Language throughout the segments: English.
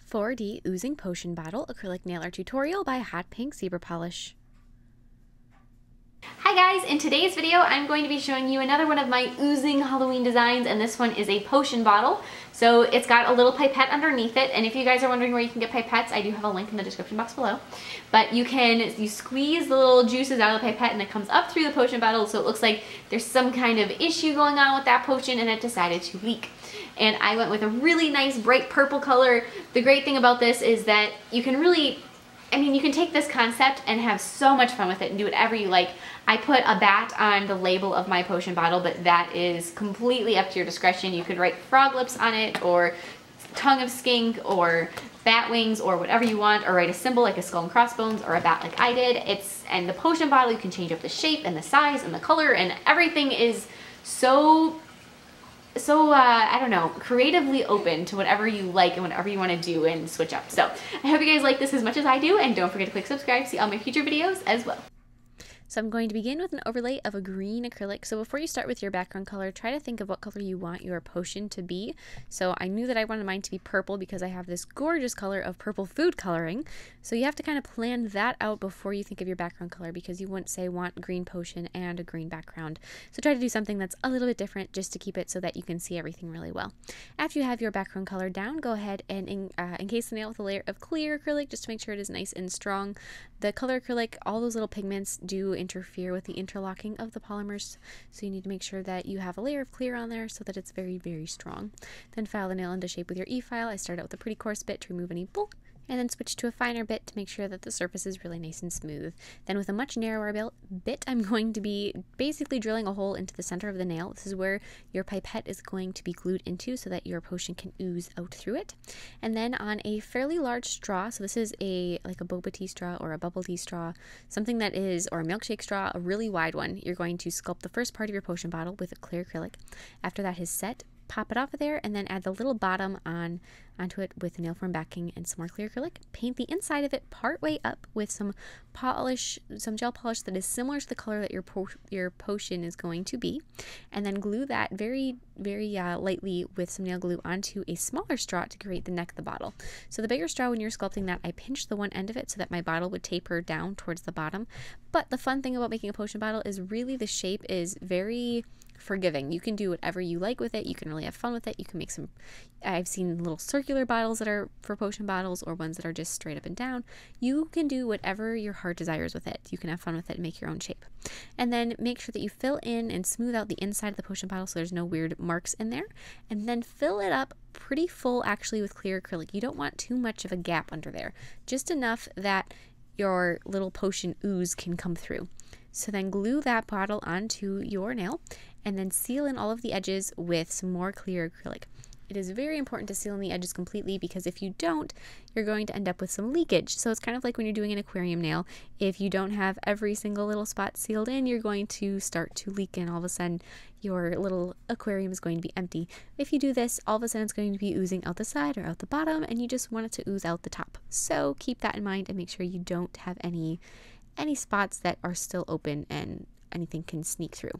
4D Oozing Potion Bottle Acrylic Nail Art Tutorial by Hotpinkzebrapolish. Hi guys, in today's video I'm going to be showing you another one of my oozing Halloween designs, and this one is a potion bottle. So it's got a little pipette underneath it, and if you guys are wondering where you can get pipettes, I do have a link in the description box below. But you squeeze the little juices out of the pipette and it comes up through the potion bottle, so it looks like there's some kind of issue going on with that potion and it decided to leak. And I went with a really nice bright purple color. The great thing about this is that you can really, you can take this concept and have so much fun with it and do whatever you like. I put a bat on the label of my potion bottle, but that is completely up to your discretion. You could write frog lips on it, or tongue of skink, or bat wings, or whatever you want, or write a symbol like a skull and crossbones, or a bat like I did. And the potion bottle, you can change up the shape and the size and the color, and everything is so I don't know, creatively open to whatever you like and whatever you want to do and switch up. So I hope you guys like this as much as I do, and don't forget to click subscribe to see all my future videos as well. So I'm going to begin with an overlay of a green acrylic. So before you start with your background color, try to think of what color you want your potion to be. So I knew that I wanted mine to be purple because I have this gorgeous color of purple food coloring. So you have to kind of plan that out before you think of your background color, because you wouldn't say want green potion and a green background. So try to do something that's a little bit different just to keep it so that you can see everything really well. After you have your background color down, go ahead and encase the nail with a layer of clear acrylic just to make sure it is nice and strong. The color acrylic, all those little pigments do interfere with the interlocking of the polymers, so you need to make sure that you have a layer of clear on there so that it's very, very strong. Then file the nail into shape with your efile. I start out with a pretty coarse bit to remove any bulk, and then switch to a finer bit to make sure that the surface is really nice and smooth. Then with a much narrower bit, I'm going to be basically drilling a hole into the center of the nail. This is where your pipette is going to be glued into so that your potion can ooze out through it. And then on a fairly large straw, so this is like a boba tea straw or a bubble tea straw, something that is, or a milkshake straw, a really wide one, you're going to sculpt the first part of your potion bottle with a clear acrylic. After that is set, pop it off of there, and then add the little bottom onto it with nail form backing and some more clear acrylic. Paint the inside of it part way up with some polish, some gel polish that is similar to the color that your potion is going to be, and then glue that very, very lightly with some nail glue onto a smaller straw to create the neck of the bottle. So the bigger straw, when you're sculpting that, I pinched the one end of it so that my bottle would taper down towards the bottom. But the fun thing about making a potion bottle is really the shape is very forgiving. You can do whatever you like with it. You can really have fun with it. You can make some, I've seen little circular bottles that are for potion bottles, or ones that are just straight up and down. You can do whatever your heart desires with it. You can have fun with it and make your own shape. And then make sure that you fill in and smooth out the inside of the potion bottle so there's no weird marks in there. And then fill it up pretty full actually with clear acrylic. You don't want too much of a gap under there. Just enough that your little potion ooze can come through. So then glue that bottle onto your nail and then seal in all of the edges with some more clear acrylic. It is very important to seal in the edges completely, because if you don't, you're going to end up with some leakage. So it's kind of like when you're doing an aquarium nail. If you don't have every single little spot sealed in, you're going to start to leak, and all of a sudden your little aquarium is going to be empty. If you do this, all of a sudden it's going to be oozing out the side or out the bottom, and you just want it to ooze out the top. So keep that in mind and make sure you don't have any spots that are still open and anything can sneak through.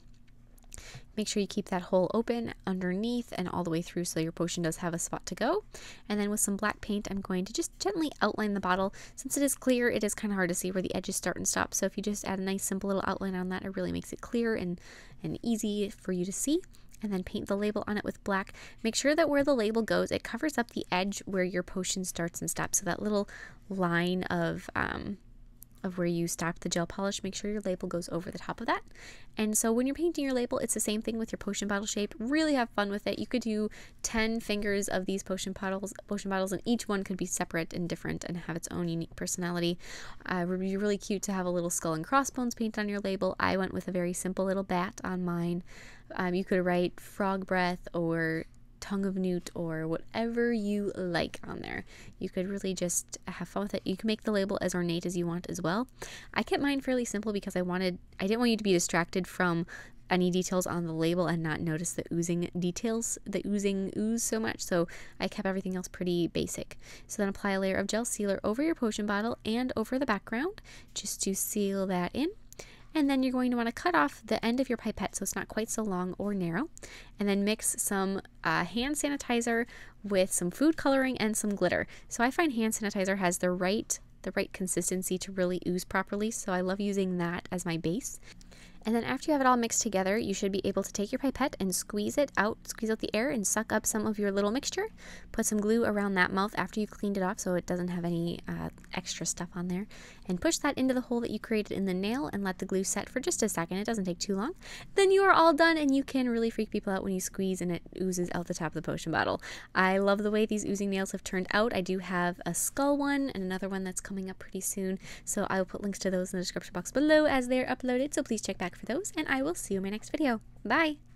Make sure you keep that hole open underneath and all the way through so your potion does have a spot to go. And then with some black paint, I'm going to just gently outline the bottle. Since it is clear, it is kind of hard to see where the edges start and stop. So if you just add a nice simple little outline on that, it really makes it clear and easy for you to see. And then paint the label on it with black. Make sure that where the label goes, it covers up the edge where your potion starts and stops. So that little line of where you stopped the gel polish, make sure your label goes over the top of that. And so when you're painting your label, it's the same thing with your potion bottle shape. Really have fun with it. You could do 10 fingers of these potion bottles, and each one could be separate and different and have its own unique personality. It would be really cute to have a little skull and crossbones paint on your label. I went with a very simple little bat on mine. You could write frog breath or tongue of newt or whatever you like on there. You could really just have fun with it. You can make the label as ornate as you want as well. I kept mine fairly simple because I didn't want you to be distracted from any details on the label and not notice the oozing details, the oozing ooze so much, so I kept everything else pretty basic. So then apply a layer of gel sealer over your potion bottle and over the background just to seal that in. And then you're going to want to cut off the end of your pipette so it's not quite so long or narrow. And then mix some hand sanitizer with some food coloring and some glitter. So I find hand sanitizer has the right consistency to really ooze properly, so I love using that as my base. And then after you have it all mixed together, you should be able to take your pipette and squeeze out the air and suck up some of your little mixture. Put some glue around that mouth after you've cleaned it off so it doesn't have any extra stuff on there. And push that into the hole that you created in the nail and let the glue set for just a second. It doesn't take too long. Then you are all done, and you can really freak people out when you squeeze and it oozes out the top of the potion bottle. I love the way these oozing nails have turned out. I do have a skull one and another one that's coming up pretty soon, so I will put links to those in the description box below as they're uploaded, so please check back for those, and I will see you in my next video. Bye!